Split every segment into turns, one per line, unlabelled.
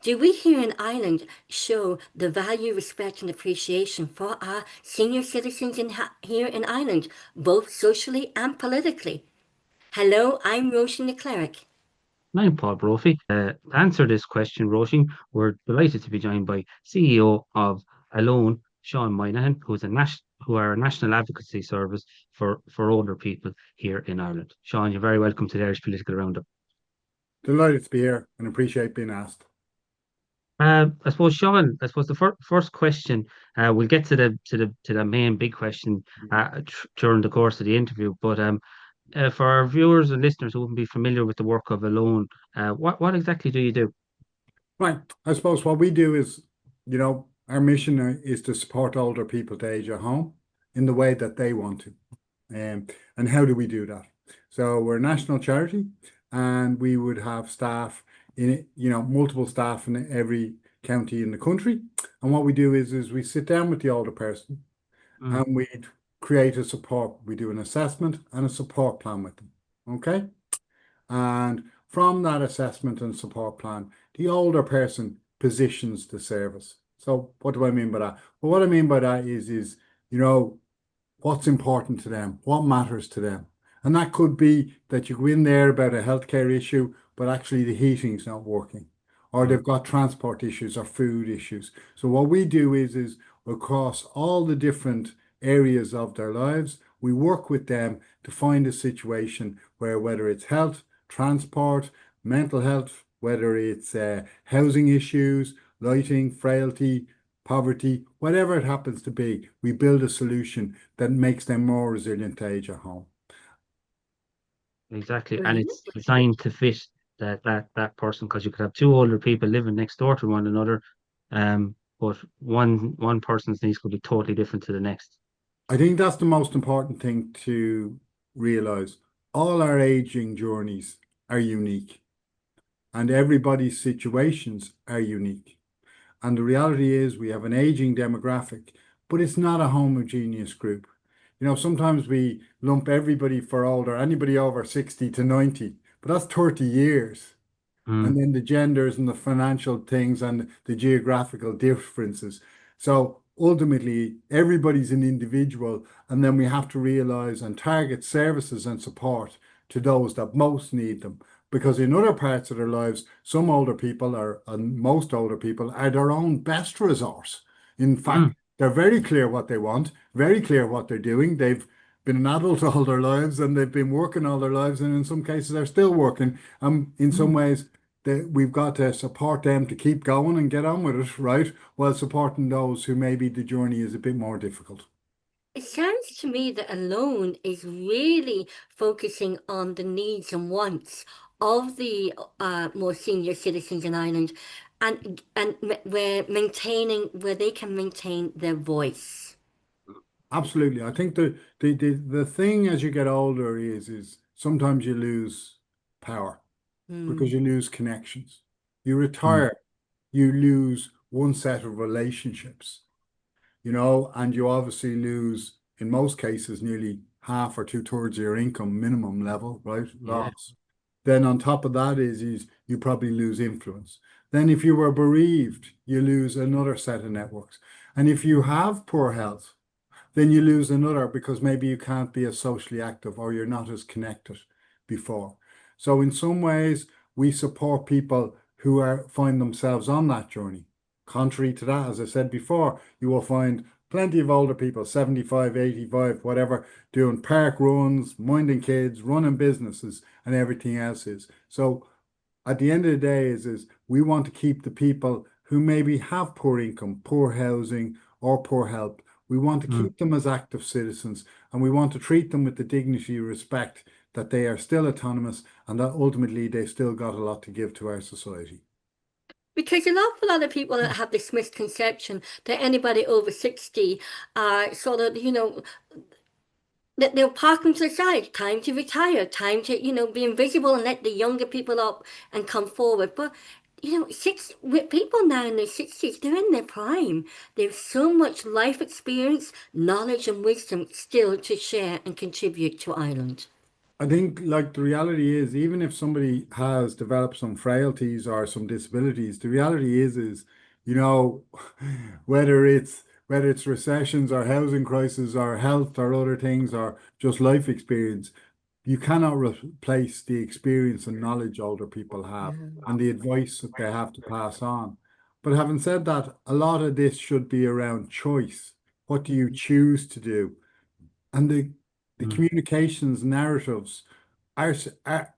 Do we here in Ireland show the value, respect, and appreciation for our senior citizens here in Ireland, both socially and politically? Hello, I'm Roisin the Cleric.
I'm Paul Brophy. To answer this question, Roisin, we're delighted to be joined by CEO of ALONE, Sean Moynihan, who are a national advocacy service for older people here in Ireland. Sean, you're very welcome to the Irish Political Roundup.
Delighted to be here and appreciate being asked.
I suppose, Sean, the first question, we'll get to the main big question during the course of the interview. But for our viewers and listeners who wouldn't be familiar with the work of ALONE, what exactly do you do?
Right. I suppose what we do is, our mission is to support older people to age at home in the way that they want to. And how do we do that? So we're a national charity and we would have staff multiple staff in every county in the country. And what we do is we sit down with the older person
Mm,
and we create a support. We do an assessment and a support plan with them. Okay. And from that assessment and support plan, the older person positions the service. So what do I mean by that? Well, what I mean by that is, what's important to them, what matters to them. And that could be that you go in there about a healthcare issue, but actually the heating's not working, or
mm,
they've got transport issues or food issues. So what we do is across all the different areas of their lives, we work with them to find a situation where whether it's health, transport, mental health, whether it's housing issues, lighting, frailty, poverty, whatever it happens to be, we build a solution that makes them more resilient to age at home.
exactly, and
Brilliant.
it's designed to fit that person because you could have two older people living next door to one another, but one person's needs could be totally different to the next.
I think that's the most important thing to realize. All our aging journeys are unique, and everybody's situations are unique. And the reality is we have an aging demographic, but it's not a homogeneous group. Sometimes we lump everybody for older, anybody over 60 to 90, but that's 30 years. And
Mm,
then the genders and the financial things and the geographical differences. So ultimately, everybody's an individual, and then we have to realize and target services and support to those that most need them. Because in other parts of their lives, some older people are, and most older people are their own best resource. In fact,
mm,
they're very clear what they want, very clear what they're doing. They've been an adult all their lives and they've been working all their lives, and in some cases, are still working. In some
mm.
ways, we've got to support them to keep going and get on with it, right? While supporting those who maybe the journey is a bit more difficult.
It sounds to me that Alone is really focusing on the needs and wants of the more senior citizens in Ireland, and where they can maintain their voice.
Absolutely. I think the thing as you get older is sometimes you lose power because
Hmm.
you lose connections. You
Mm.
retire, you lose one set of relationships, and you obviously lose, in most cases, nearly half or two-thirds of your income minimum level, right?
Yeah.
Loss. Then on top of that is you probably lose influence. Then if you were bereaved, you lose another set of networks. And if you have poor health, then you lose another because maybe you can't be as socially active or you're not as connected before. So in some ways, we support people who find themselves on that journey. Contrary to that, as I said before, you will find plenty of older people, 75, 85, whatever, doing park runs, minding kids, running businesses, and everything else is. So at the end of the day is we want to keep the people who maybe have poor income, poor housing, or poor health. We want to
Mm.
keep them as active citizens and we want to treat them with the dignity and respect that they are still autonomous and that ultimately they've still got a lot to give to our society.
Because an awful lot of people have this misconception that anybody over 60 are sort of, that they'll park them to the side, time to retire, time to, be invisible and let the younger people up and come forward. But, with people now in their 60s, they're in their prime. There's so much life experience, knowledge, and wisdom still to share and contribute to Ireland.
I think like the reality is, even if somebody has developed some frailties or some disabilities, the reality is, you know, whether it's recessions or housing crisis or health or other things or just life experience, you cannot replace the experience and knowledge older people have and the advice that they have to pass on. But having said that, a lot of this should be around choice. What do you choose to do? And the
Mm,
communications narratives are, are,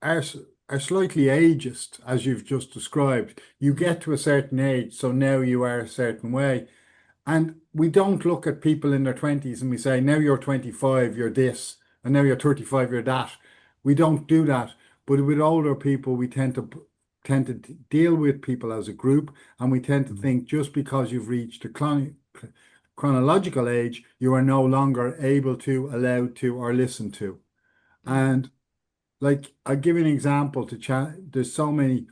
are slightly ageist, as you've just described. You get to a certain age, so now you are a certain way. And we don't look at people in their 20s and we say, now you're 25, you're this, and now you're 35, you're that. We don't do that. But with older people, we tend to deal with people as a group, and we tend to
mm,
think just because you've reached a chronological age, you are no longer able to, allowed to, or listen to. And like I give you an example to chat. There's so many.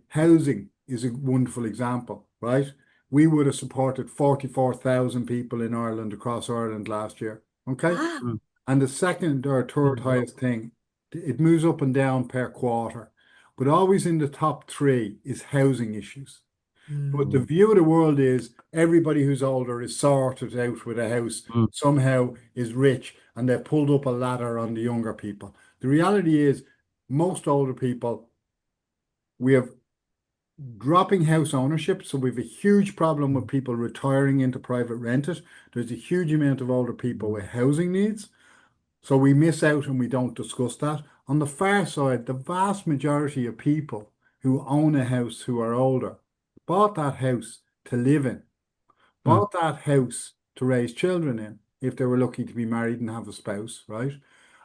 Housing is a wonderful example, right? We would have supported 44,000 people in Ireland across Ireland last year. Okay.
Wow.
mm,
And the second or third
mm,
highest thing, it moves up and down per quarter, but always in the top three is housing issues. But the
mm,
view of the world is everybody who's older is sorted out with a house,
mm,
somehow is rich, and they pulled up a ladder on the younger people. The reality is, most older people, we have dropping house ownership. So we have a huge problem with
mm,
people retiring into private rented. There's a huge amount of older people with housing needs. So we miss out and we don't discuss that. On the far side, the vast majority of people who own a house who are older bought that house to live in,
mm,
bought that house to raise children in, if they were lucky to be married and have a spouse, right?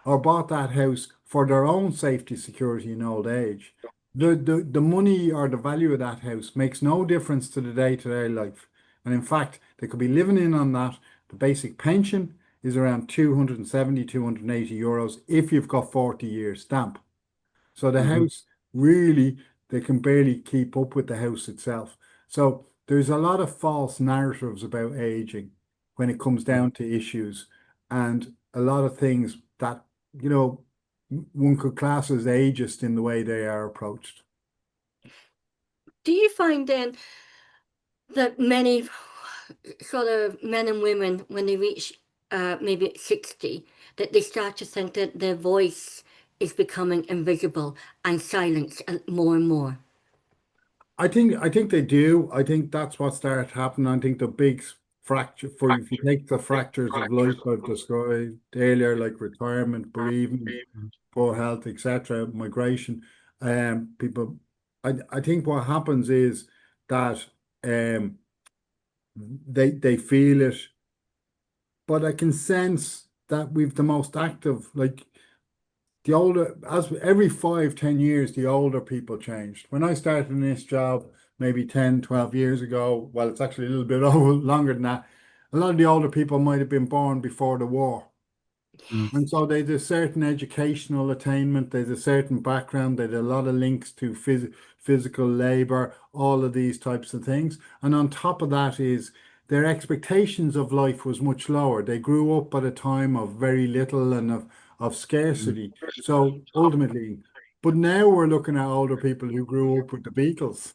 Or bought that house for their own safety, security in old age. The money or the value of that house makes no difference to the day-to-day life. And in fact, they could be living in on that. The basic pension is around 270, €280 if you've got 40 years stamp. So the
mhm,
house really, they can barely keep up with the house itself. So there's a lot of false narratives about aging when it comes
mm.
down to issues, and a lot of things that, you know, one could class as ageist in the way they are approached.
Do you find then that many sort of men and women, when they reach maybe 60, that they start to think that their voice is becoming invisible and silenced more and more?
I think they do. I think that's what started happening. I think the big fracture for, if you take the fractures of life I've described earlier, like retirement, bereavement,
Mm,
poor health, etc., migration, people. I think what happens is that um they feel it, but I can sense that we've the most active, like the older, as every 5, 10 years, the older people changed. When I started in this job, maybe 10, 12 years ago, well, it's actually a little bit over longer than that. A lot of the older people might have been born before the war.
mm,
And so there's a certain educational attainment, there's a certain background, there's a lot of links to physical labor, all of these types of things. And on top of that is their expectations of life was much lower. They grew up at a time of very little and of
mm,
scarcity. So ultimately, but now we're looking at older people who grew up with the Beatles.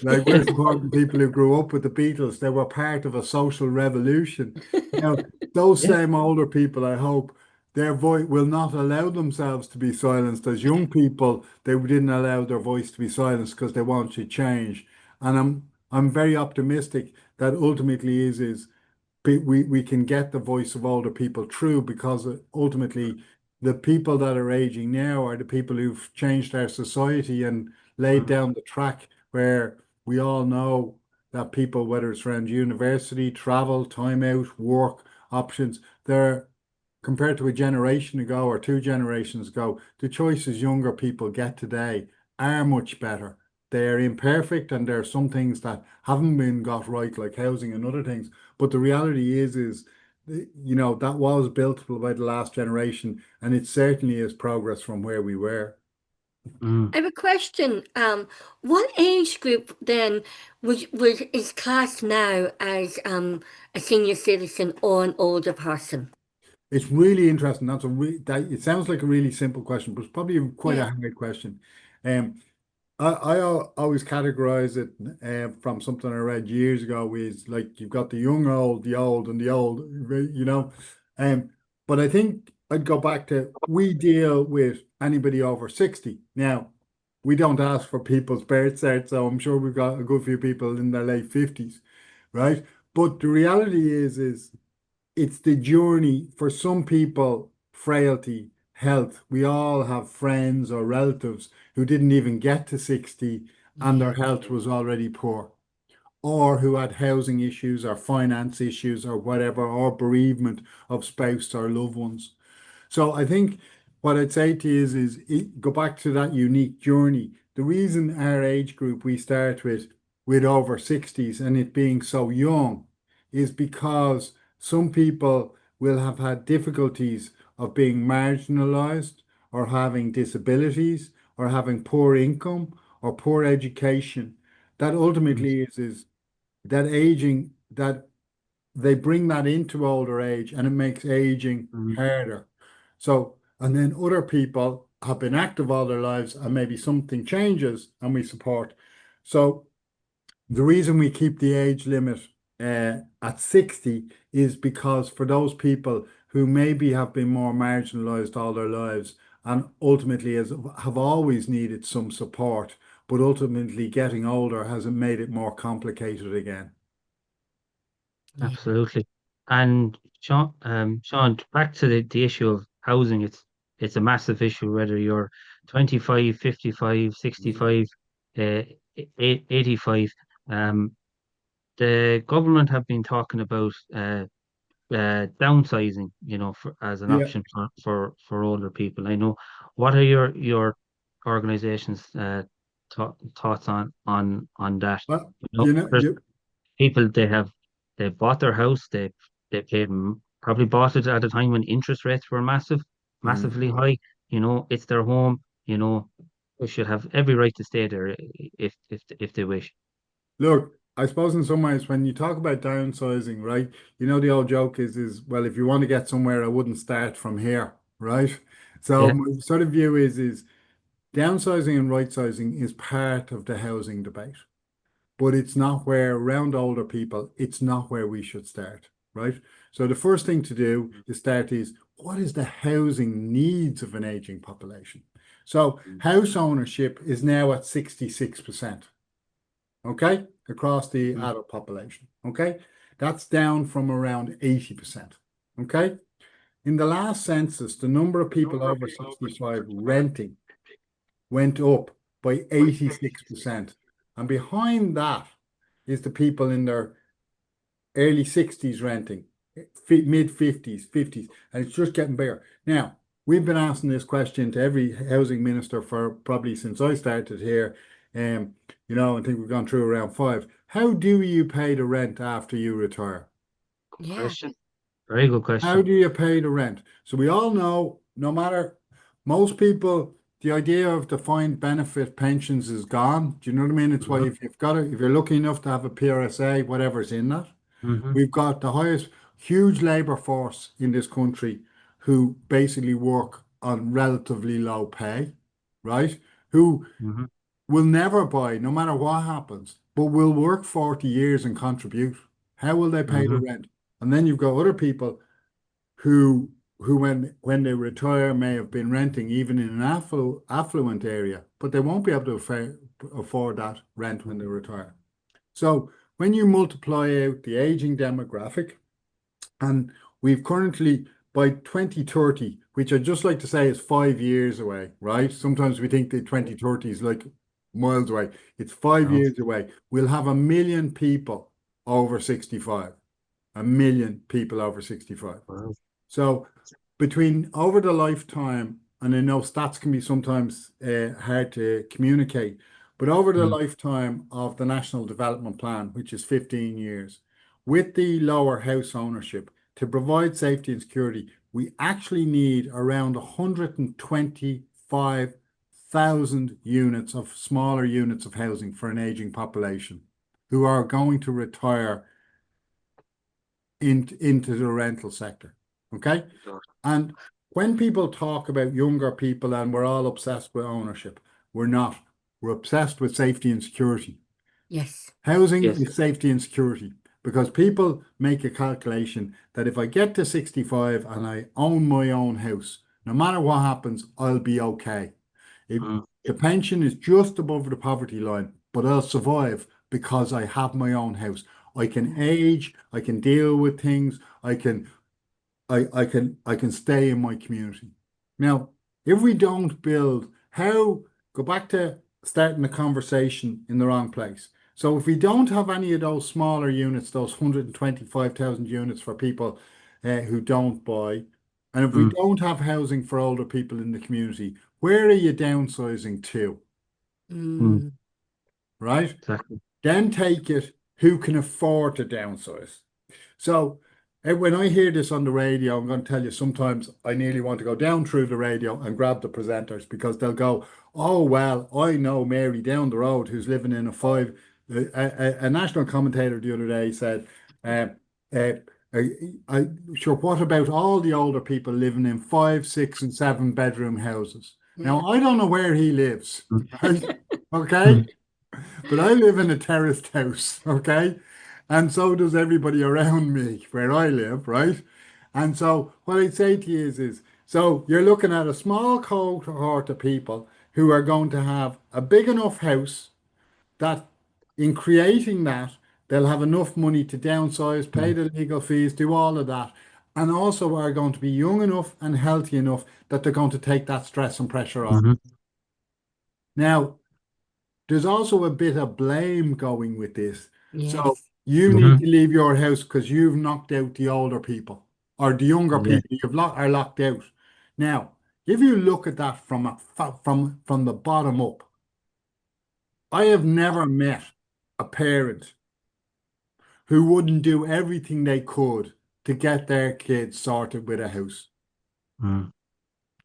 Like we're supporting people who grew up with the Beatles. They were part of a social revolution. Now, those
yeah.
same older people, I hope, their voice will not allow themselves to be silenced. As young people, they didn't allow their voice to be silenced because they want to change. And I'm very optimistic that ultimately is we can get the voice of older people through, because ultimately the people that are aging now are the people who've changed our society and laid
Mm,
down the track where we all know that people, whether it's around university, travel, time out, work options, they're compared to a generation ago or 2 generations ago, the choices younger people get today are much better. They're imperfect and there are some things that haven't been got right, like housing and other things. But the reality is, that was built by the last generation, and it certainly is progress from where we were.
mm.
I have a question. What age group then is classed now as a senior citizen or an older person?
It's really interesting. It sounds like a really simple question, but it's probably quite a
Yeah.
hard question. Um, always categorize it from something I read years ago is like you've got the young, old, the old, and the old, you know. Um, but I think I'd go back to we deal with anybody over 60. Now, we don't ask for people's birth cert, so I'm sure we've got a good few people in their late 50s, right? But the reality is it's the journey for some people, frailty, health. We all have friends or relatives who didn't even get to 60 and their
Yeah.
health was already poor, or who had housing issues or finance issues or whatever, or bereavement of spouse or loved ones. So I think what I'd say to you go back to that unique journey. The reason our age group we start with over 60s and it being so young is because some people will have had difficulties of being marginalized or having disabilities or having poor income or poor education. That ultimately is that aging that they bring that into older age and it makes aging
Mhm.
harder. So, and then other people have been active all their lives and maybe something changes and we support. So the reason we keep the age limit at 60 is because for those people who maybe have been more marginalized all their lives and ultimately have always needed some support, but ultimately getting older hasn't made it more complicated again.
Yeah.
Absolutely. And Sean, back to the issue of housing, it's a massive issue whether you're 25, 55,
Mm.
65, uh, 85. Um, the government have been talking about downsizing, as an
Yeah.
option for older people. I know. What are your organization's thoughts on that?
Well,
You know, there's
you
people they bought their house, they paid probably bought it at a time when interest rates were
mm.
massively high. It's their home. They should have every right to stay there if they wish.
Look, I suppose in some ways when you talk about downsizing, right? You know the old joke is well, if you want to get somewhere, I wouldn't start from here, right? So
Yeah.
my sort of view is downsizing and right sizing is part of the housing debate, but it's not where around older people, it's not where we should start, right? So the first thing to do is start is what is the housing needs of an aging population? So house ownership is now at 66%, okay, across the
Mm,
adult population, okay? That's down from around 80%, okay? In the last census, the number of people over 65 renting went up by 86%. And behind that is the people in their early 60s renting, mid 50s, 50s, and it's just getting bigger. Now, we've been asking this question to every housing minister for probably since I started here. I think we've gone through around five. How do you pay the rent after you retire?
good
Yeah.
question. Very good
How
question.
do you pay the rent? So we all know, no matter most people, the idea of defined benefit pensions is gone. Do you know what I mean? It's why
Hmm.
if you're lucky enough to have a PRSA, whatever's in that,
Hmm.
we've got the highest huge labor force in this country who basically work on relatively low pay, right? Who
Hmm.
will never buy, no matter what happens, but will work 40 years and contribute. How will they pay the
Hmm.
rent? And then you've got other people who when they retire may have been renting even in an affluent area, but they won't be able to afford that rent when they retire. So when you multiply out the aging demographic, and we've currently by 2030, which I'd just like to say is 5 years away, right? Sometimes we think the 2030 is like miles away. It's five
No.
years away. We'll have 1 million people over 65. 1 million people over 65.
Wow.
So between over the lifetime, and I know stats can be sometimes hard to communicate, but over the
Mm.
lifetime of the National Development Plan, which is 15 years, with the lower house ownership, to provide safety and security, we actually need around 125,000 units of smaller units of housing for an aging population who are going to retire into the rental sector. Okay. And when people talk about younger people and we're all obsessed with ownership, we're not. We're obsessed with safety and security.
Yes.
Housing
Yes.
is safety and security because people make a calculation that if I get to 65 and I own my own house, no matter what happens, I'll be okay. If
Mm.
the pension is just above the poverty line, but I'll survive because I have my own house. I can age, I can deal with things, I can stay in my community. Now, if we don't build, go back to starting the conversation in the wrong place. So if we don't have any of those smaller units, those 125,000 units for people who don't buy, and if we
Mm.
don't have housing for older people in the community, where are you downsizing to,
Mm.
Mm.
right?
Exactly.
Then take it, who can afford to downsize? So when I hear this on the radio, I'm going to tell you sometimes I nearly want to go down through the radio and grab the presenters because they'll go, "Oh, well, I know Mary down the road who's living in a five." A national commentator the other day said, uh, uh, sure, what about all the older people living in 5, 6, and 7 bedroom houses?
Yeah.
Now, I don't know where he lives,
Mm.
right? Okay.
Mm.
But I live in a terraced house, okay? And so does everybody around me where I live, right? And so what I'd say to you is so you're looking at a small cohort of people who are going to have a big enough house that in creating that, they'll have enough money to downsize, pay
Mm.
the legal fees, do all of that, and also are going to be young enough and healthy enough that they're going to take that stress and pressure off.
Mhm.
Now, there's also a bit of blame going with this. So
Yes.
you need
Mhm.
to leave your house because you've knocked out the older people or the younger
Yeah.
people are locked out. Now, if you look at that from the bottom up, I have never met a parent who wouldn't do everything they could to get their kids sorted with a house
Mm.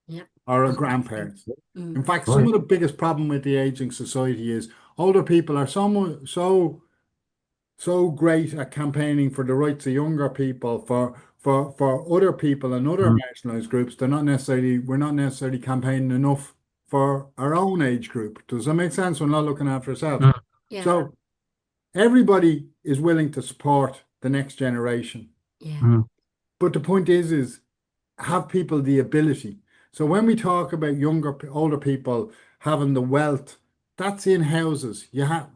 Yeah.
or a
100%.
grandparents.
Mm.
In fact, some
Right.
of the biggest problem with the aging society is older people are so great at campaigning for the rights of younger people, for other people and other
Mm.
marginalised groups. We're not necessarily campaigning enough for our own age group. Does that make sense? We're not looking after ourselves.
Mm.
Yeah.
So everybody is willing to support the next generation.
Yeah.
Mm.
But the point is have people the ability. So when we talk about older people having the wealth, that's in houses.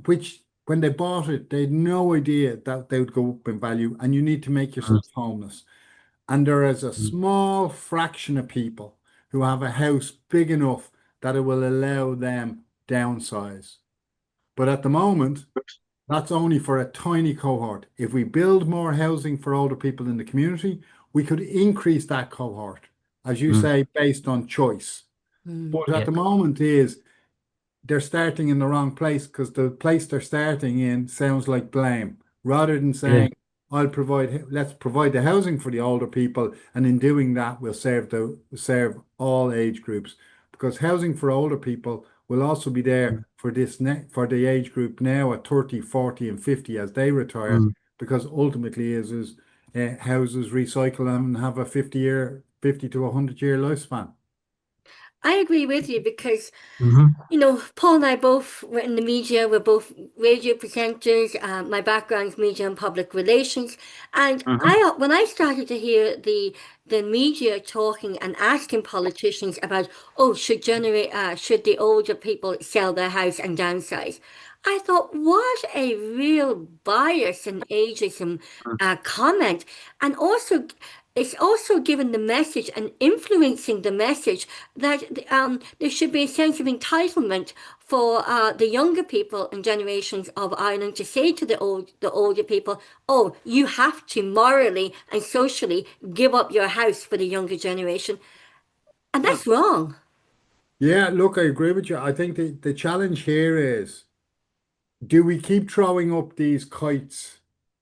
Which when they bought it, they had no idea that they would go up in value, and you need to make
Mm.
yourself homeless. And there is a
Mm.
small fraction of people who have a house big enough that it will allow them downsize. But at the moment, that's only for a tiny cohort. If we build more housing for older people in the community, we could increase that cohort, as you
Mm.
say, based on choice.
Mm.
But at
Yeah.
the moment is they're starting in the wrong place because the place they're starting in sounds like blame. Rather than
Yeah.
saying, let's provide the housing for the older people, and in doing that, we'll serve all age groups. Because housing for older people will also be
Mm.
there for the age group now at 30, 40, and 50 as they retire,
Mm.
because ultimately houses recycle and have a 50 to 100 year lifespan.
I agree with you because
Mhm.
Paul and I both were in the media. We're both radio presenters. My background's media and public relations. And
Mhm.
when I started to hear the media talking and asking politicians about, oh, should the older people sell their house and downsize? I thought, what a real bias and ageism
Mm.
comment. And also, it's also given the message and influencing the message that there should be a sense of entitlement for the younger people and generations of Ireland to say to the older people, "Oh, you have to morally and socially give up your house for the younger generation," and
Yeah.
that's wrong.
Yeah, look, I agree with you. I think the challenge here is, do we keep throwing up these kites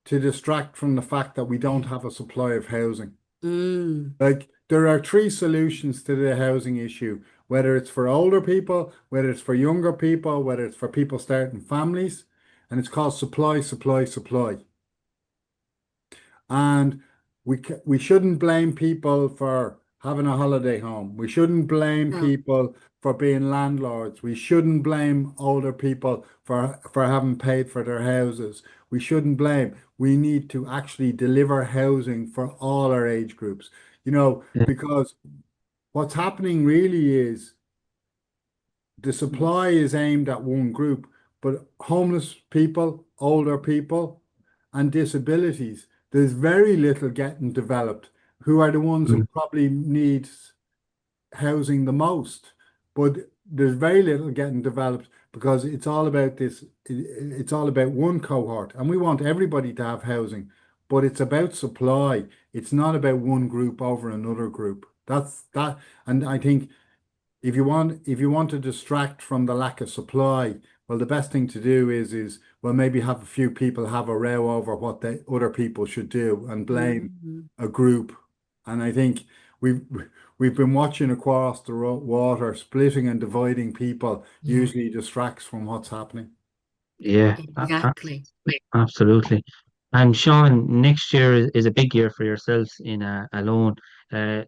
to distract from the fact that we don't have a supply of housing?
Mm,
Like, there are three solutions to the housing issue, whether it's for older people, whether it's for younger people, whether it's for people starting families, and it's called supply, supply, supply. And we shouldn't blame people for having a holiday home. We shouldn't blame
No.
people for being landlords. We shouldn't blame older people for having paid for their houses. We shouldn't blame. We need to actually deliver housing for all our age groups,
Yeah.
because what's happening really is the supply is aimed at one group, but homeless people, older people, and disabilities, there's very little getting developed, who are the ones who
Mm.
probably need housing the most. But there's very little getting developed because it's all about this, it's all about one cohort, and we want everybody to have housing, but it's about supply. It's not about one group over another group. That's that. And I think if you want to distract from the lack of supply, well, the best thing to do is well, maybe have a few people have a row over what they other people should do and blame
Mhm.
a group. And I think we've we've been watching across the water, splitting and dividing people
Yeah,
usually distracts from what's happening.
Yeah,
exactly.
absolutely. And Sean, next year is a big year for yourselves in Alone. Uh,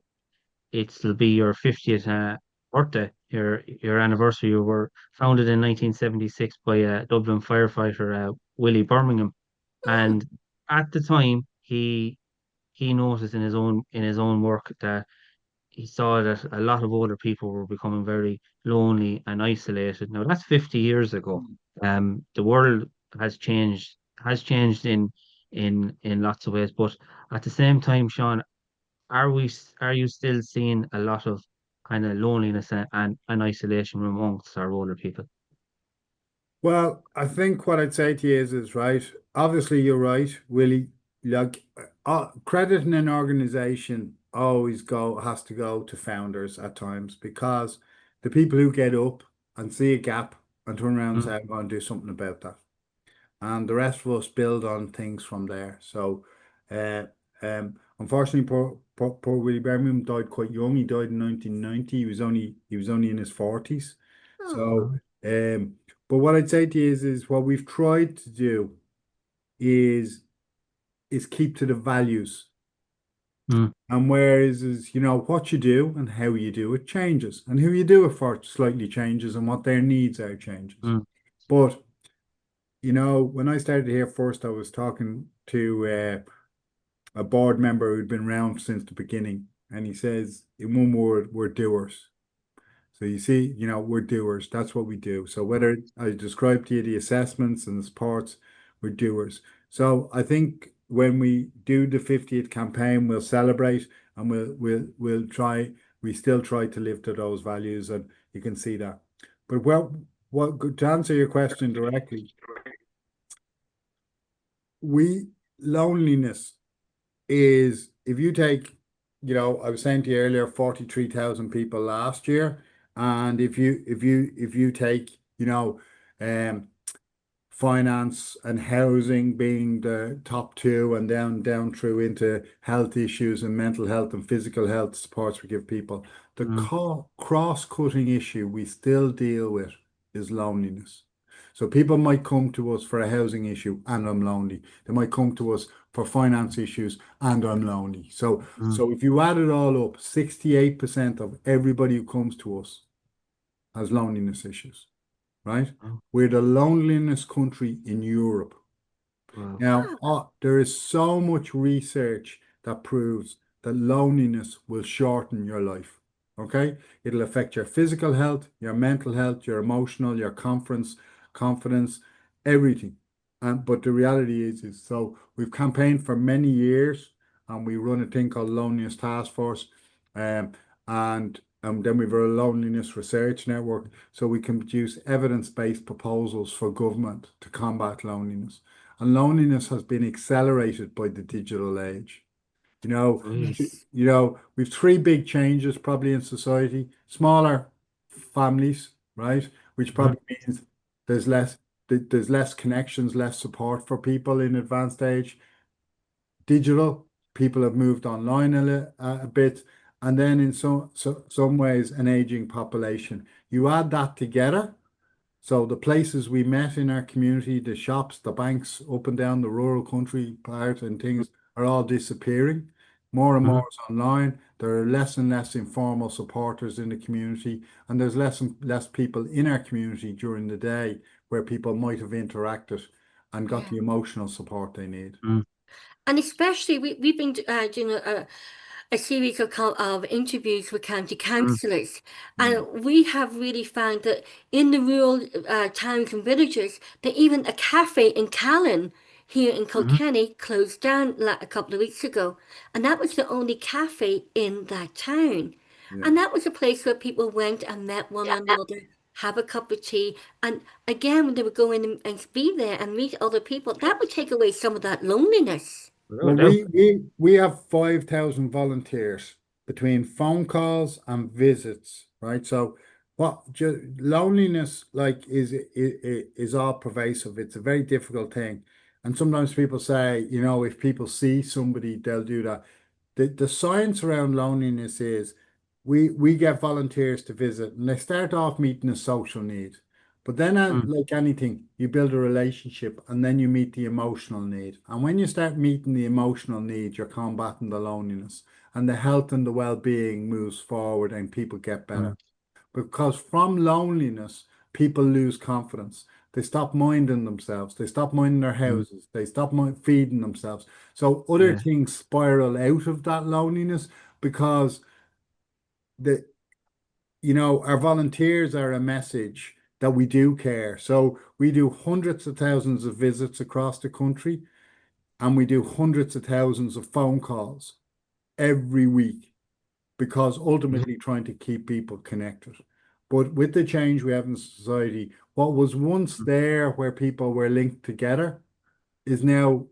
it'll be your 50th birthday, your anniversary. You were founded in 1976 by a Dublin firefighter, Willie Birmingham,
Mm.
and at the time he noticed in his own work that he saw that a lot of older people were becoming very lonely and isolated. Now that's 50 years ago. The world has changed in lots of ways, but at the same time, Sean, are you still seeing a lot of kind of loneliness and isolation amongst our older people?
Well, I think what I'd say to you is right. Obviously, you're right, Willie. Like, crediting an organization always has to go to founders at times, because the people who get up and see a gap and turn around and
Mm,
say, I'm going to do something about that. And the rest of us build on things from there. So, uh, unfortunately, poor Willie Birmingham died quite young. He died in 1990. He was only in his 40s. So,
Oh,
um, but what I'd say to you is what we've tried to do is keep to the values.
mm,
And whereas is what you do and how you do it changes, and who you do it for slightly changes, and what their needs are changes.
mm,
But when I started here first, I was talking to a board member who'd been around since the beginning, and he says, in one word, we're doers. So you see, we're doers. That's what we do. So
mm,
whether I described to you the assessments and the supports, we're doers. So I think when we do the 50th campaign, we'll celebrate, and we'll try. We still try to live to those values, and you can see that. But to answer your question directly, we loneliness is, if you take, I was saying to you earlier, 43,000 people last year. And if you take, um, finance and housing being the top two, and down through into health issues and mental health and physical health supports we give people, the
mm,
cross-cutting issue we still deal with is loneliness. So people might come to us for a housing issue and I'm lonely. They might come to us for finance issues and I'm lonely. So
mm.
so if you add it all up, 68% of everybody who comes to us has loneliness issues, right?
Oh,
We're the loneliness country in Europe.
wow.
Now, there is so much research that proves that loneliness will shorten your life. Okay? It'll affect your physical health, your mental health, your emotional, your confidence, everything. But the reality is so we've campaigned for many years, and we run a thing called Loneliness Task Force. Um, and then we've a loneliness research network, so we can produce evidence-based proposals for government to combat loneliness. And loneliness has been accelerated by the digital age. You know,
Really?
yes.
we've three big changes probably in society. Smaller families, right? Which
Mhm,
probably means there's less there's less connections, less support for people in advanced age. Digital, people have moved online a bit, and then in some ways an aging population. You add that together, so the places we met in our community, the shops, the banks up and down the rural country part and things are all disappearing. More and
Mm-hmm.
more is online. There are less and less informal supporters in the community, and there's less and less people in our community during the day where people might have interacted and got
Yeah.
the emotional support they need.
Mm-hmm.
And especially, we've been doing a series of interviews with county councillors,
Mm.
and we have really found that in the rural towns and villages, that even a cafe in Callan here in
Mm-hmm.
Kilkenny closed down a couple of weeks ago, and that was the only cafe in that town.
Yeah.
And that was a place where people went and met one another, have a cup of tea, and again, when they would go in and be there and meet other people, that would take away some of that loneliness.
Well,
Without a doubt.
we have 5,000 volunteers between phone calls and visits, right? So loneliness like is all pervasive. It's a very difficult thing. And sometimes people say, if people see somebody, they'll do that. The science around loneliness is we get volunteers to visit and they start off meeting a social need. But then,
Mm.
like anything, you build a relationship and then you meet the emotional need. And when you start meeting the emotional need, you're combating the loneliness and the health and the well-being moves forward and people get
Mm.
better. Because from loneliness, people lose confidence. They stop minding themselves. They stop minding their
Mm.
houses. They stop feeding themselves. So other
Yeah.
things spiral out of that loneliness because the our volunteers are a message that we do care. So we do hundreds of thousands of visits across the country and we do hundreds of thousands of phone calls every week because
Yeah.
ultimately trying to keep people connected. But with the change we have in society, what was once
Mm.
there where people were linked together is now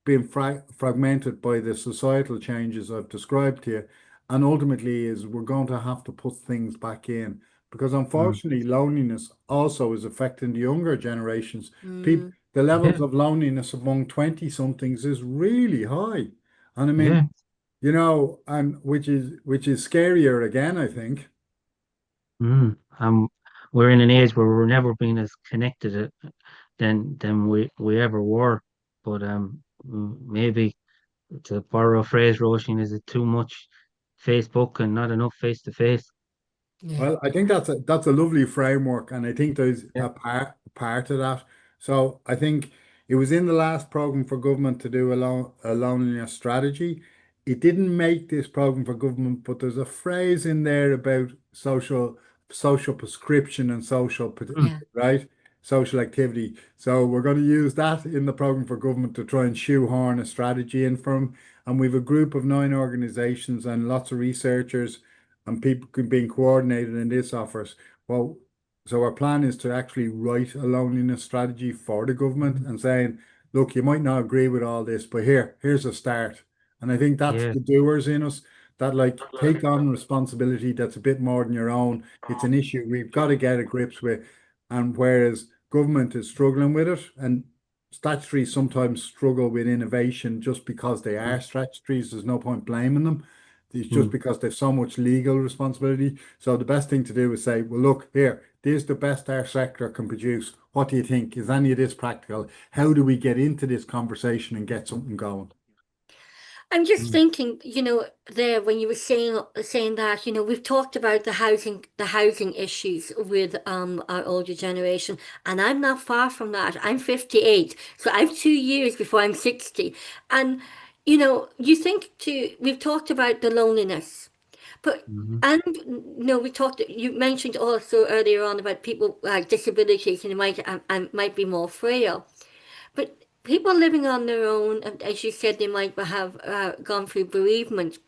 being fragmented by the societal changes I've described here. And ultimately is we're going to have to put things back in because
Mm.
unfortunately loneliness also is affecting the younger generations. People,
Mm,
the
Yeah.
levels of loneliness among 20 somethings is really high. And I mean,
Yeah.
and which is scarier again, I think.
Mm. We're in an age where we're never been as connected than we ever were. But maybe to borrow a phrase, Roisin, is it too much Facebook and not enough face to face?
yeah.
Well, I think that's a lovely framework, and I think there's
Yeah.
a part of that. So I think it was in the last program for government to do a loneliness strategy. It didn't make this program for government, but there's a phrase in there about social prescription and
Mm.
Yeah.
right? Social activity. So we're going to use that in the program for government to try and shoehorn a strategy in from. And we've a group of 9 organizations and lots of researchers and people being coordinated in this offers. Well, so our plan is to actually write a loneliness strategy for the government
Mm.
and saying, look, you might not agree with all this, but here's a start. And I think that's
Yeah.
the doers in us that like take on responsibility that's a bit more than your own. It's an issue we've got to get a grips with. And whereas government is struggling with it, and statutories sometimes struggle with innovation just because they
Mm.
are statutories, there's no point blaming them. It's just
Mm.
because they've so much legal responsibility. So the best thing to do is say, well, look, here, this is the best our sector can produce. What do you think? Is any of this practical? How do we get into this conversation and get something going?
I'm just
Mm.
thinking, there when you were saying that, we've talked about the housing issues with our older generation, and I'm not far from that. I'm 58, so I have 2 years before I'm 60. And you think we've talked about the loneliness, but
Mhm.
and you mentioned also earlier on about people with disabilities and might be more frail. But people living on their own, and as you said, they might have gone through bereavement.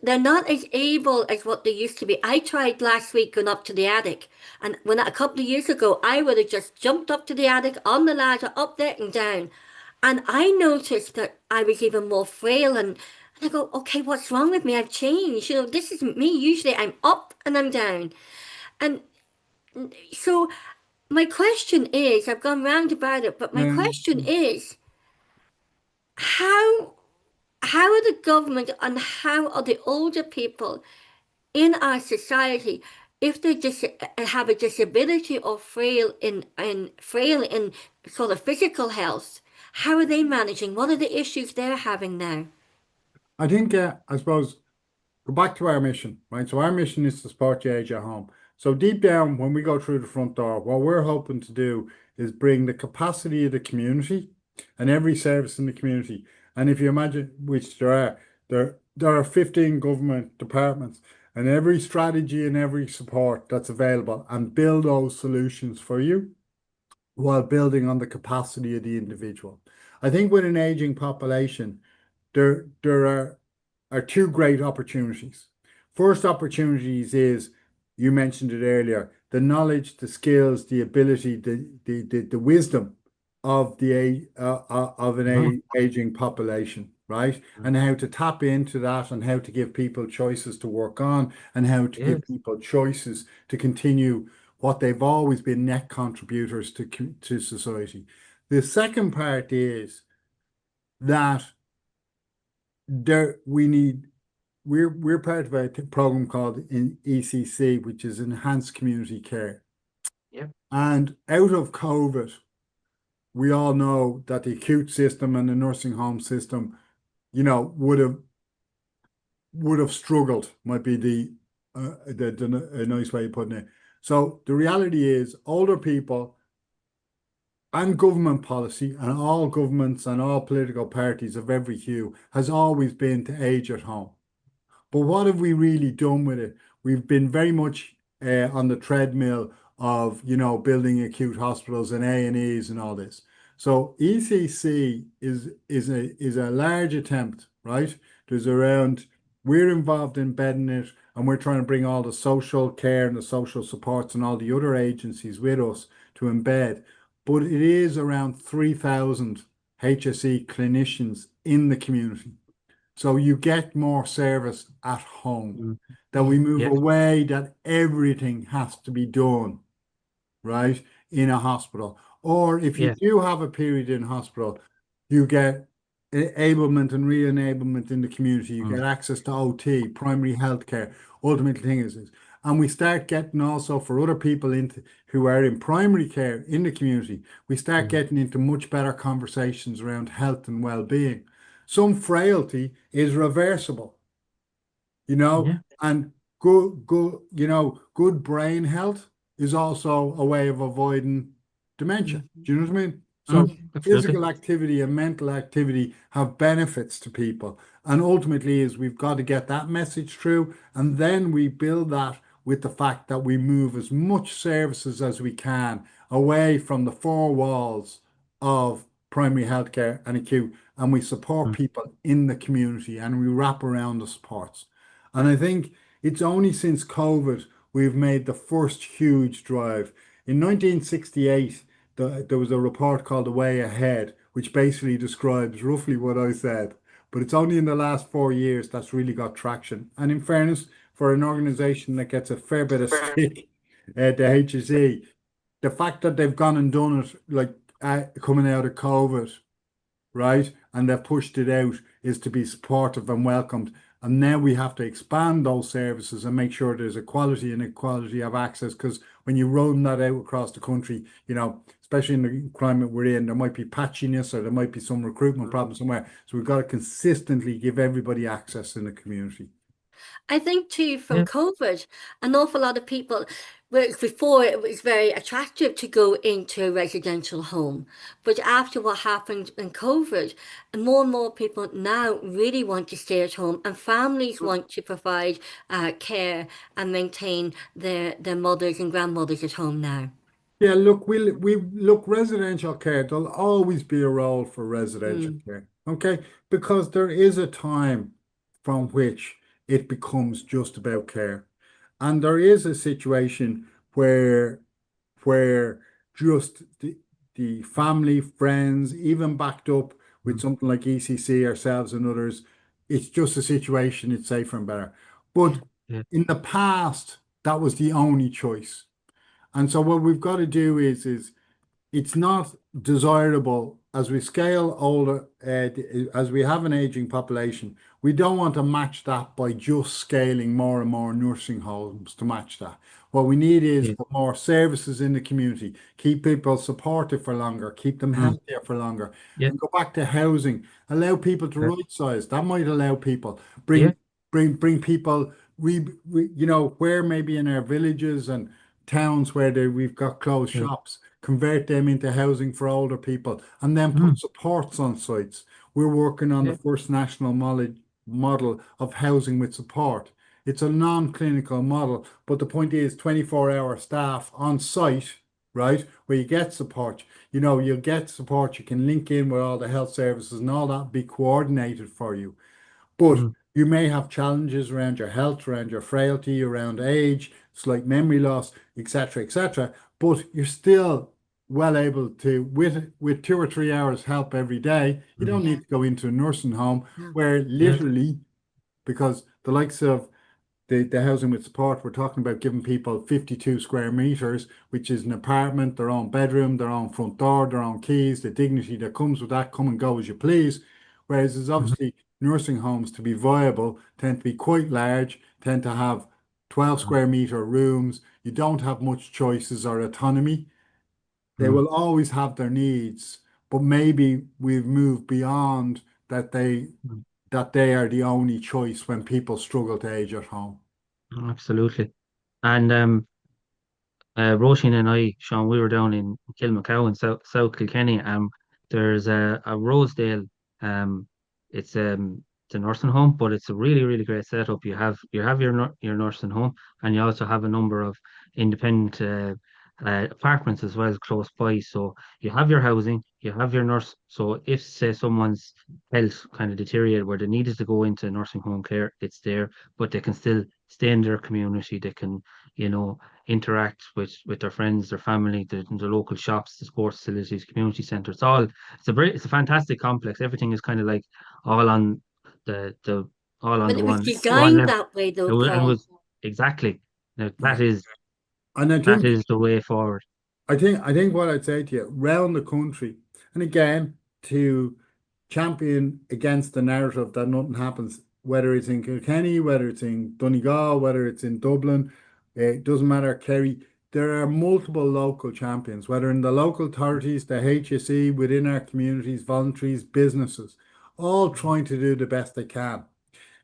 They're not as able as what they used to be. I tried last week going up to the attic, and when a couple of years ago, I would have just jumped up to the attic on the ladder, up there and down, and I noticed that I was even more frail. And I go, okay, what's wrong with me? I've changed. This isn't me. Usually, I'm up and I'm down, and so my question is, I've gone round about it, but my question
Um,
is, how how are the government and how are the older people in our society, if they have a disability or frail in sort of physical health, how are they managing? What are the issues they're having now?
I think, I suppose, go back to our mission, right? So our mission is to support the age at home. So deep down, when we go through the front door, what we're hoping to do is bring the capacity of the community and every service in the community. And if you imagine, which there are 15 government departments, and every strategy and every support that's available, and build those solutions for you while building on the capacity of the individual. I think with an aging population, there are two great opportunities. First opportunities is, you mentioned it earlier, the knowledge, the skills, the ability, the wisdom of an aging population, right? And how to tap into that, and how to give people choices to work on, and how to
Yes.
give people choices to continue what they've always been, net contributors to society. The second part is that there we need we're part of a program called in ECC, which is Enhanced Community Care.
Yep.
And out of COVID, we all know that the acute system and the nursing home system, would have struggled, might be a nice way of putting it. So the reality is, older people and government policy, and all governments and all political parties of every hue, has always been to age at home. But what have we really done with it? We've been very much on the treadmill of, building acute hospitals and A&Es and all this. So ECC is a large attempt, right? We're involved in bedding it, and we're trying to bring all the social care and the social supports and all the other agencies with us to embed. But it is around 3,000 HSE clinicians in the community. So you get more service at home, that we move
Yes.
away, that everything has to be done, right, in a hospital. Or if you
Yes.
do have a period in hospital, you get enablement and re-enablement in the community. You get access to OT, primary health care, ultimately thing is this. And we start getting also, for other people who are in primary care in the community, we start getting into much better conversations around health and well-being. Some frailty is reversible,
Yeah.
and good brain health is also a way of avoiding dementia. Do you know what I mean? So
Absolutely.
physical activity and mental activity have benefits to people. And ultimately is we've got to get that message through, and then we build that with the fact that we move as much services as we can away from the four walls of primary healthcare and acute, and we support people in the community, and we wrap around the supports. And I think it's only since COVID we've made the first huge drive. In 1968, there was a report called The Way Ahead, which basically describes roughly what I said. But it's only in the last 4 years that's really got traction. And in fairness, for an organization that gets a fair bit of stick, the HSE, the fact that they've gone and done it, like coming out of COVID, right? And they've pushed it out, is to be supportive and welcomed. And now we have to expand those services and make sure there's equality and equality of access. Because when you roll that out across the country, especially in the climate we're in, there might be patchiness, or there might be some recruitment problem somewhere. So we've got to consistently give everybody access in the community.
I think too, from
Yeah.
COVID, an awful lot of people, whereas before it was very attractive to go into a residential home, but after what happened in COVID, more and more people now really want to stay at home, and families want to provide care and maintain their mothers and grandmothers at home now.
Yeah, look, we look, residential care, there'll always be a role for residential
Mm.
care, okay? Because there is a time from which it becomes just about care. And there is a situation where just the family, friends, even backed up with something like ECC, ourselves and others, it's just a situation, it's safer and better. But
Yeah.
in the past, that was the only choice. And so what we've got to do is it's not desirable as we scale older, as we have an aging population. We don't want to match that by just scaling more and more nursing homes to match that. What we need is
Yeah.
for more services in the community, keep people supported for longer, keep them
Mm.
healthier for longer,
Yeah.
and go back to housing. Allow people to
Yeah.
right size. That might allow people
Yeah.
bring people. You know, where maybe in our villages and towns where we've got closed
Yeah.
shops, convert them into housing for older people, and then put
Mm.
supports on sites. We're working on the
Yeah.
first national model of housing with support. It's a non-clinical model, but the point is 24-hour staff on site, right, where you get support. You know, you'll get support, you can link in with all the health services and all that be coordinated for you. But
Mm.
you may have challenges around your health, around your frailty, around age, slight memory loss, etc., etc. But you're still well able to, with 2 or 3 hours help every day, you
Mm.
don't
Yeah.
need to go into a nursing home
Yeah.
where
Yeah.
literally, because the likes of the housing with support, we're talking about giving people 52 square meters, which is an apartment, their own bedroom, their own front door, their own keys, the dignity that comes with that, come and go as you please. Whereas there's
Mhm.
obviously nursing homes to be viable tend to be quite large, tend to have 12
Mm.
square meter rooms. You don't have much choices or autonomy. They
Mm.
will always have their needs, but maybe we've moved beyond
Mm.
that they are the only choice when people struggle to age at home.
Absolutely. And Roisin and I, Sean, we were down in Kilmacow in South Kilkenny. There's a Rosedale. Um, it's a nursing home, but it's a really really great setup. You have your nursing home, and you also have a number of independent apartments as well close by. So you have your housing, you have your nurse. So if say someone's health kind of deteriorated where they needed to go into nursing home care, it's there, but they can still stay in their community. They can, you know, interact with their friends, their family, the local shops, the sports facilities, community centre. It's a fantastic complex. Everything is kind of like all on the all on
But
the
it was
one
designed
level.
that way, though,
And it
Paul.
was exactly now
Yeah. And
that is the way forward.
I think what I'd say to you, round the country, and again, to champion against the narrative that nothing happens, whether it's in Kilkenny, whether it's in Donegal, whether it's in Dublin, it doesn't matter, Kerry, there are multiple local champions, whether in the local authorities, the HSE, within our communities, voluntaries, businesses, all trying to do the best they can.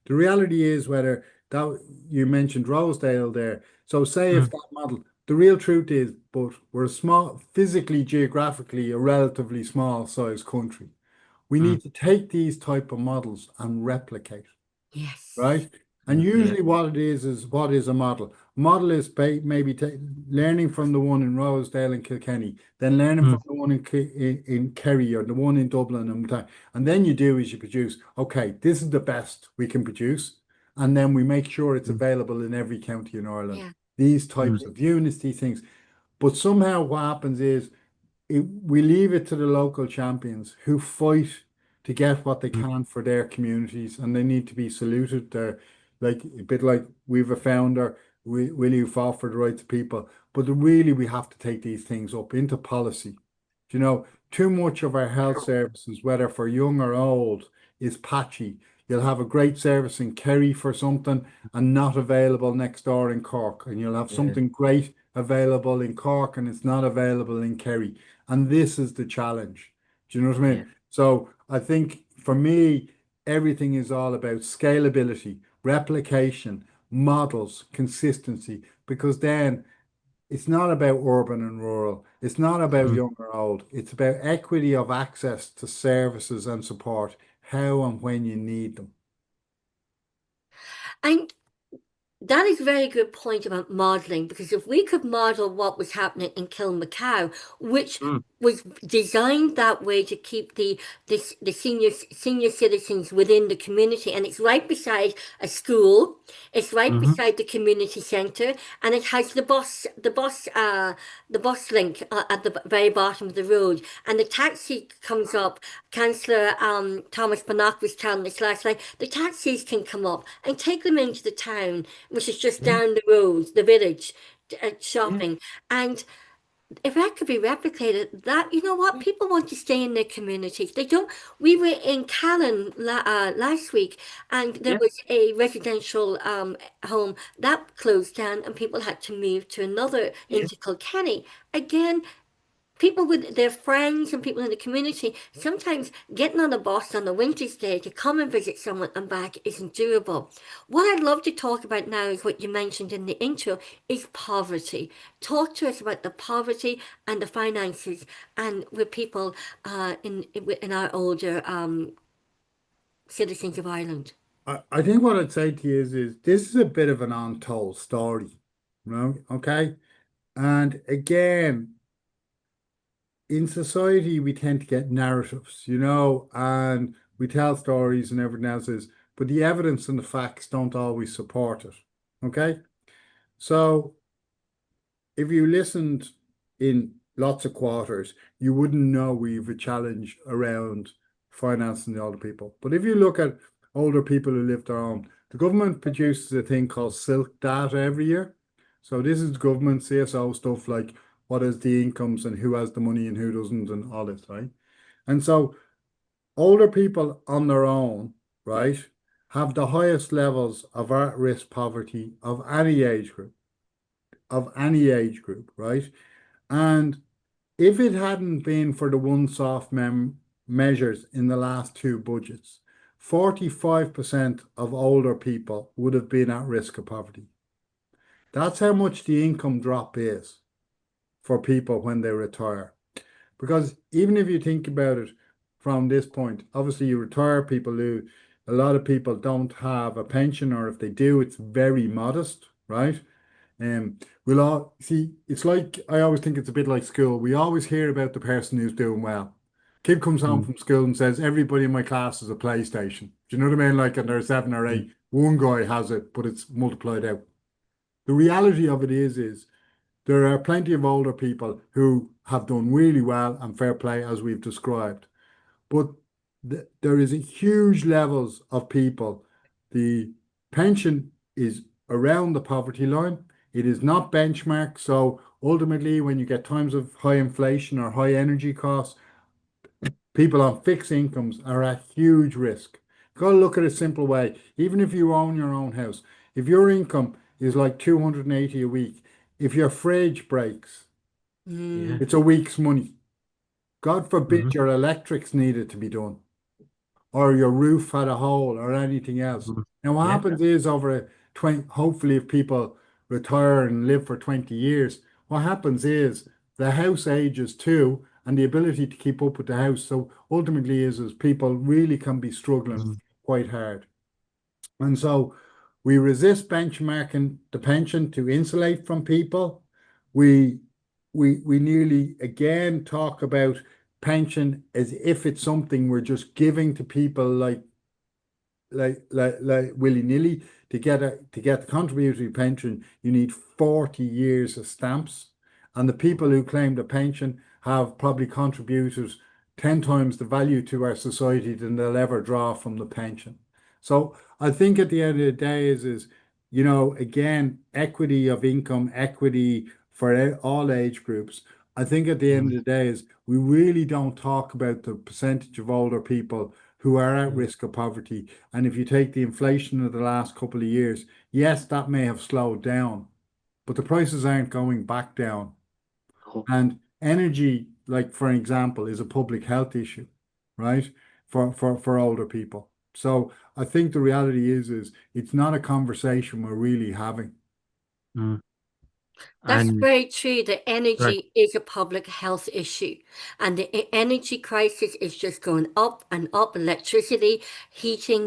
The reality is whether that you mentioned Rosedale there. So say if
Mm.
that model, the real truth is, but we're a small, physically, geographically, a relatively small size country. We
Mm.
need to take these type of models and replicate,
Yes.
right? And
Yeah.
usually what it is what is a model? Model is maybe learning from the one in Rosedale and Kilkenny, then learning
Mm.
from the one in Kerry or the one in Dublin, and then you do is you produce, okay, this is the best we can produce, and then we make sure it's
Mm.
available in every county in Ireland.
Yeah.
These
Mm.
types of units, these things. But somehow what happens is we leave it to the local champions who fight to get what they
Mm.
can for their communities, and they need to be saluted. They're like a bit like we've a founder, Willie, who fought for the rights of people. But really, we have to take these things up into policy. You know, too much of our health services, whether for young or old, is patchy. You'll have a great service in Kerry for something and not available next door in Cork, and you'll have
Yeah.
something great available in Cork and it's not available in Kerry. And this is the challenge. Do you know what I
Yeah.
mean? So I think for me, everything is all about scalability, replication, models, consistency, because then it's not about urban and rural. It's not about
Mm.
young or old. It's about equity of access to services and support, how and when you need them.
And that is a very good point about modelling, because if we could model what was happening in Kilmacow, which
Mm.
was designed that way to keep the senior citizens within the community, and it's right beside a school, it's right
Mm-hmm.
beside the community centre, and it has the bus link at the very bottom of the road, and the taxi comes up. Councillor Thomas Bannock was telling us last night, the taxis can come up and take them into the town, which is just
Yeah.
down the road, the village,
Yeah.
shopping. And if that could be replicated, that, you know what, people want to stay in their communities. They don't. We were in Callan last week, and there
Yeah,
was a residential home that closed down, and people had to move to another
yeah,
into Kilkenny. Again, people with their friends and people in the community, sometimes getting on a bus on a winter's day to come and visit someone and back isn't doable. What I'd love to talk about now is what you mentioned in the intro is poverty. Talk to us about the poverty and the finances and with people in our older citizens of Ireland.
I think what I'd say to you is this is a bit of an untold story, you know, okay? And again, in society, we tend to get narratives, you know, and we tell stories and everything else is, but the evidence and the facts don't always support it, okay? So if you listened in lots of quarters, you wouldn't know we've a challenge around financing the older people. But if you look at older people who live their own, the government produces a thing called silk data every year. So this is government CSO stuff like what is the incomes and who has the money and who doesn't and all this, right? And so older people on their own, right, have the highest levels of at-risk poverty of any age group, right? And if it hadn't been for the one-off measures in the last two budgets, 45% of older people would have been at risk of poverty. That's how much the income drop is for people when they retire. Because even if you think about it from this point, obviously you retire, people who a lot of people don't have a pension, or if they do, it's very modest, right? We'll all see, it's like I always think it's a bit like school. We always hear about the person who's doing well. Kid comes home
mm,
from school and says, everybody in my class has a PlayStation. Do you know what I mean? Like, and there's seven or
mm,
eight. One guy has it, but it's multiplied out. The reality of it is there are plenty of older people who have done really well and fair play as we've described. But there is a huge levels of people. The pension is around the poverty line. It is not benchmark. So ultimately, when you get times of high inflation or high energy costs, people on fixed incomes are at huge risk. Got to look at it a simple way. Even if you own your own house, if your income is like 280 a week, if your fridge breaks,
yeah,
Mm.
it's a week's money. God forbid
mhm,
your electrics needed to be done, or your roof had a hole or anything else.
mhm,
Now, what
yeah,
happens is over a 20, hopefully if people retire and live for 20 years, what happens is the house ages too, and the ability to keep up with the house. So ultimately is people really can be struggling
mhm,
quite hard. And so we resist benchmarking the pension to insulate from people. We we nearly again talk about pension as if it's something we're just giving to people like willy-nilly. To get the contributory pension, you need 40 years of stamps. And the people who claim the pension have probably contributed 10 times the value to our society than they'll ever draw from the pension. So I think at the end of the day is again, equity of income, equity for all age groups. I think at the end
mm,
of the day is we really don't talk about the percentage of older people who are at
mm,
risk of poverty. And if you take the inflation of the last couple of years, yes, that may have slowed down, but the prices aren't going back down.
oh,
And energy, like for example, is a public health issue, right? For older people. So I think the reality is it's not a conversation we're really having.
mm.
That's
And
very true. The
right,
energy is a public health issue, and the energy crisis is just going up and up. Electricity,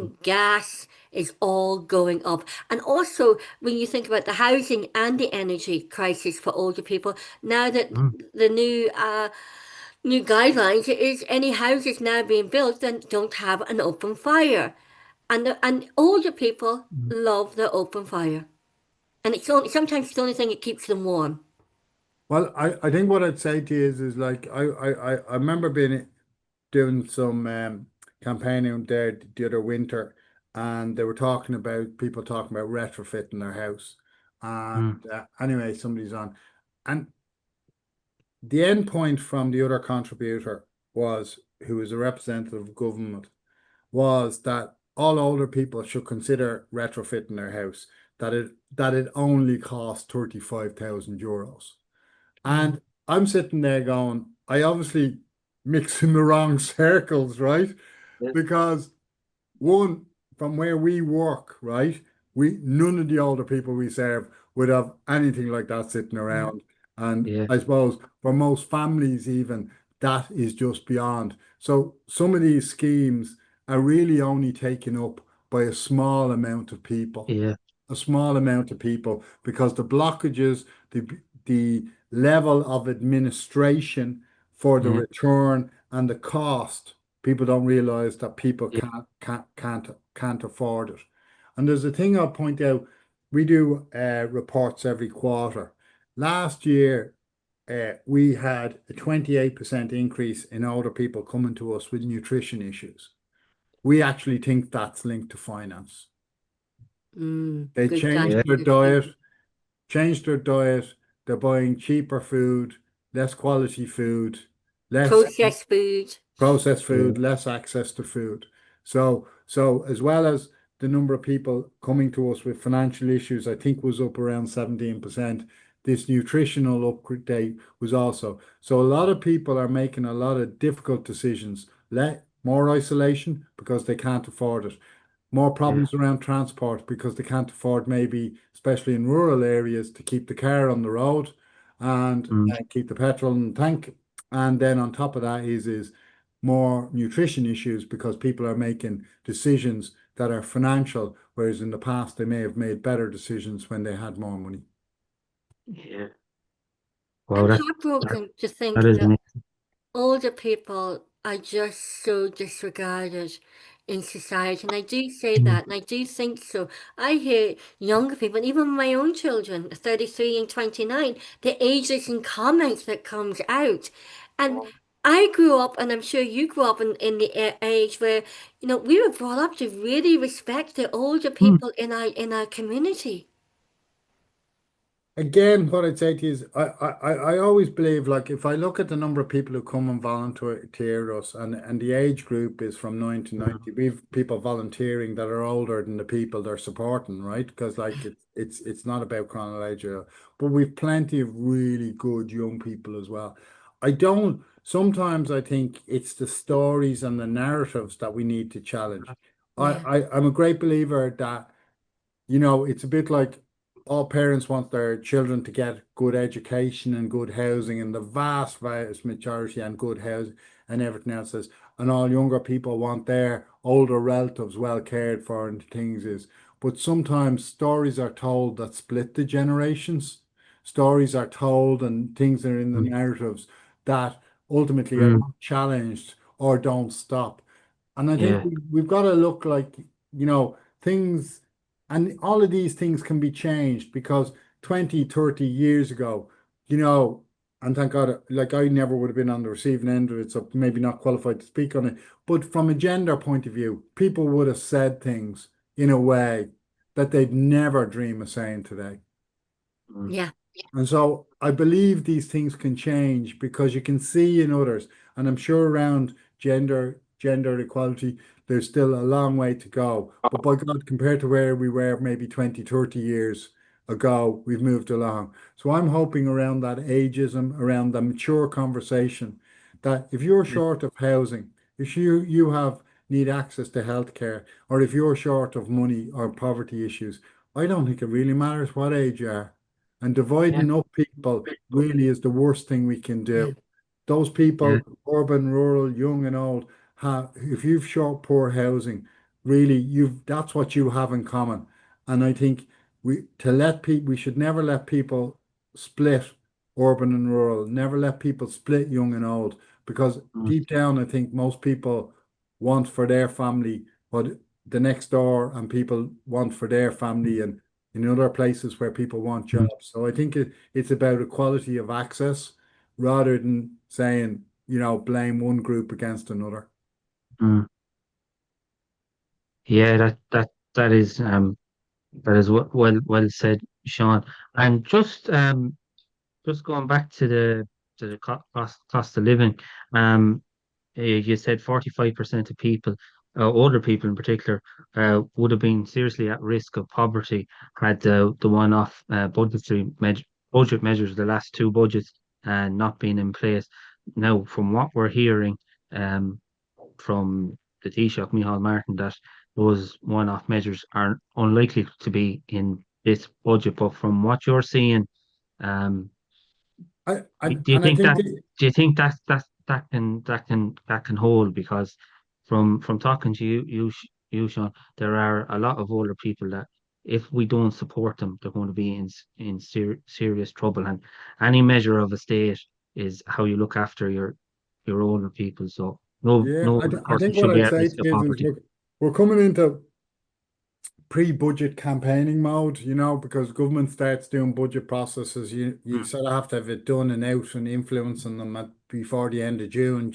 mm,
heating, gas is all going up. And also, when you think about the housing and the energy crisis for older people, now that
mm,
the new guidelines is any houses now being built that don't have an open fire, and older people
mm,
love the open fire, and sometimes it's the only thing that keeps them warm.
Well, I think what I'd say to you is like I remember being doing some campaigning there the other winter, and they were talking about people talking about retrofitting their house.
mm,
And anyway, somebody's on, and the end point from the other contributor was, who was a representative of government, was that all older people should consider retrofitting their house, that it only costs 35,000 euros. And I'm sitting there going, I obviously mix in the wrong circles, right?
Yeah.
Because one, from where we work, right, we none of the older people we serve would have anything like that sitting around. And
Yeah.
I suppose for most families, even that is just beyond. So some of these schemes are really only taken up by a small amount of people,
Yeah.
a small amount of people, because the blockages, the level of administration for the
Yeah.
return and the cost, people don't realize that people
Yeah.
can't afford it. And there's a thing I'll point out. We do reports every quarter. Last year, we had a 28% increase in older people coming to us with nutrition issues. We actually think that's linked to finance. They
Good guy.
Yeah.
changed their diet. They're buying cheaper food, less quality food, less
Processed food.
processed
Yeah.
food, less access to food. So as well as the number of people coming to us with financial issues, I think was up around 17%. This nutritional update was also. So a lot of people are making a lot of difficult decisions. Let more isolation because they can't afford it. More
Yeah.
problems around transport because they can't afford, maybe, especially in rural areas, to keep the car on the road and
Mm.
keep the petrol in the tank. And then on top of that is more nutrition issues because people are making decisions that are financial, whereas in the past they may have made better decisions when they had more money.
Yeah. Wow,
I'm
that,
heartbroken to
that
think
is
that
an
older people are just so disregarded in society. And I do say
mm,
that, and I do think so. I hear younger people, and even my own children, 33 and 29, the ages and comments that comes out. And I grew up, and I'm sure you grew up in the age where, we were brought up to really respect the older
mm,
people in our community.
Again, what I'd say to you is, I always believe, like, if I look at the number of people who come and volunteer us, and the age group is from 9 to
mm,
90, we've people volunteering that are older than the people they're supporting, right? Because, like, it's not about chronology, but we've plenty of really good young people as well. I don't, sometimes I think it's the stories and the narratives that we need to challenge.
Yeah,
I'm a great believer that, it's a bit like all parents want their children to get good education and good housing, and the vast majority, and good housing and everything else is, and all younger people want their older relatives well cared for and things is. But sometimes stories are told that split the generations. Stories are told and things are in the
mm,
narratives that ultimately are
mm,
not challenged or don't stop. And I think
yeah.
we've got to look like, things, and all of these things can be changed because 20, 30 years ago, you know, and thank God, like, I never would have been on the receiving end of it, so maybe not qualified to speak on it. But from a gender point of view, people would have said things in a way that they'd never dream of saying today.
Mm,
yeah,
And so I believe these things can change because you can see in others, and I'm sure around gender equality, there's still a long way to go. But by God, compared to where we were maybe 20, 30 years ago, we've moved along. So I'm hoping around that ageism, around the mature conversation, that if you're
yeah.
short of housing, if you have need access to healthcare, or if you're short of money or poverty issues, I don't think it really matters what age you are. And
Yeah.
dividing up people really is the worst thing we can
yeah,
do. Those
Yeah.
people, urban, rural, young and old, if you've short, poor housing, really, that's what you have in common. And I think we should never let people split urban and rural, never let people split young and old, because
Mm,
deep down, I think most people want for their family what the next door and people want for their family, and in other places where people want
mm,
jobs. So I think it's about equality of access rather than saying, blame one group against another.
mm. Yeah, that is well said, Sean. And just going back to the cost of living. You said 45% of people, older people in particular, would have been seriously at risk of poverty had the one-off budget measures, the last two budgets, not been in place. Now, from what we're hearing, from the Taoiseach, Micheál Martin, that those one-off measures are unlikely to be in this budget. But from what you're seeing, um, do you
and I
think
think
that that can hold? Because from talking to you, Sean, there are a lot of older people that if we don't support them, they're going to be in serious trouble. And any measure of a state is how you look after your older people. So
yeah,
no
I
person
think what
should be
I'd
at
say
risk
to
of
you is,
poverty.
look, we're coming into pre-budget campaigning mode, because government starts doing budget processes, you sort of have to have it done and out and influencing them before the end of June,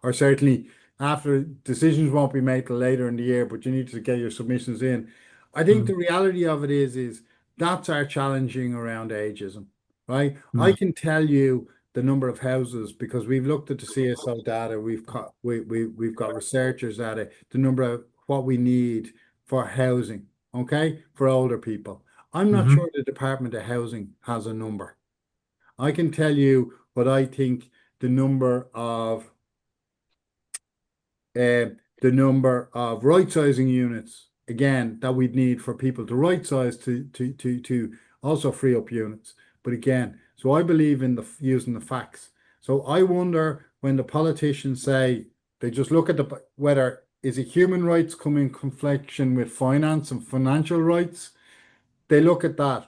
or certainly after. Decisions won't be made till later in the year, but you need to get your submissions in. I think
Mm,
the reality of it is that's our challenging around ageism, right? I
mm,
can tell you the number of houses because we've looked at the CSO data, we've got researchers at it, the number of what we need for housing, okay, for older people. I'm not
mhm,
sure the Department of Housing has a number. I can tell you what I think the number of right sizing units again that we'd need for people to right size to also free up units. But again, so I believe in using the facts. So I wonder when the politicians say they just look at whether is it human rights come in confliction with finance and financial rights. They look at that.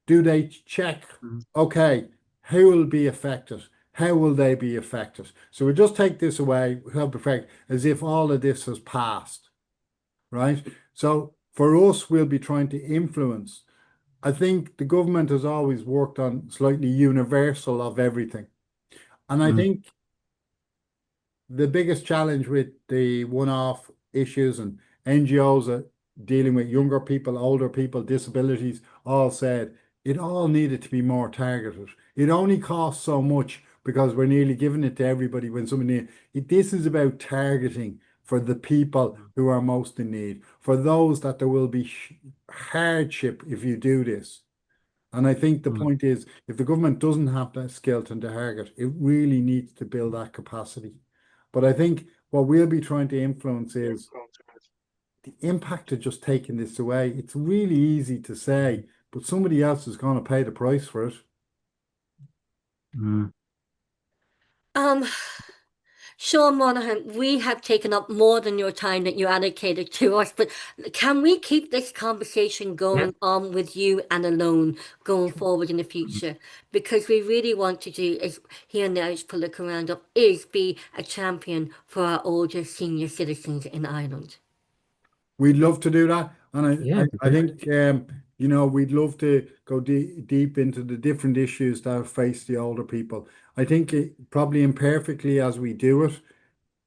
Do they check,
mm,
okay, who will be affected? How will they be affected? So we just take this away, help affect, as if all of this has passed, right? So for us, we'll be trying to influence. I think the government has always worked on slightly universal of everything. And I
mm,
think the biggest challenge with the one-off issues and NGOs are dealing with younger people, older people, disabilities, all said it all needed to be more targeted. It only costs so much because we're nearly giving it to everybody when somebody this is about targeting for the people who are most in need, for those that there will be hardship if you do this. And I think the
mm,
point is, if the government doesn't have that skeleton to target, it really needs to build that capacity. But I think what we'll be trying to influence is the impact of just taking this away. It's really easy to say, but somebody else is going to pay the price for it.
mm.
Um, Sean Monahan, we have taken up more than your time that you allocated to us, but can we keep this conversation
Yeah.
going on with you and alone going forward in the
Mm,
future? Because we really want to do is here in the Irish Political Roundup is be a champion for our older senior citizens in Ireland.
We'd love to do that. And
yeah,
I,
it'd be
I
great.
think, we'd love to go deep into the different issues that face the older people. I think probably imperfectly as we do it,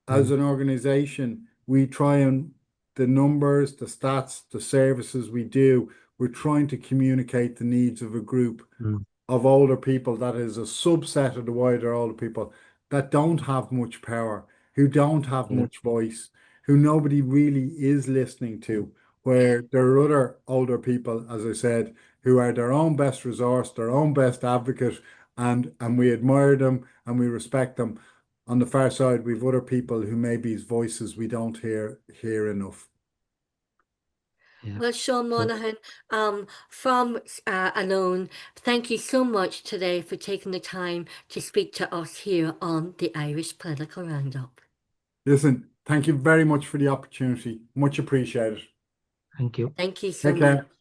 as
Mm,
an organization, we try and the numbers, the stats, the services we do, we're trying to communicate the needs of a group
mm,
of older people that is a subset of the wider older people that don't have much power, who don't have
yeah.
much voice, who nobody really is listening to, where there are other older people, as I said, who are their own best resource, their own best advocate, and we admire them and we respect them. On the far side, we've other people who maybe's voices we don't hear enough.
Yeah.
Well, Sean
So
Monahan, from Alone, thank you so much today for taking the time to speak to us here on the Irish Political Roundup.
Listen, thank you very much for the opportunity. Much appreciated.
thank you.
Thank you so
Take
much.
care.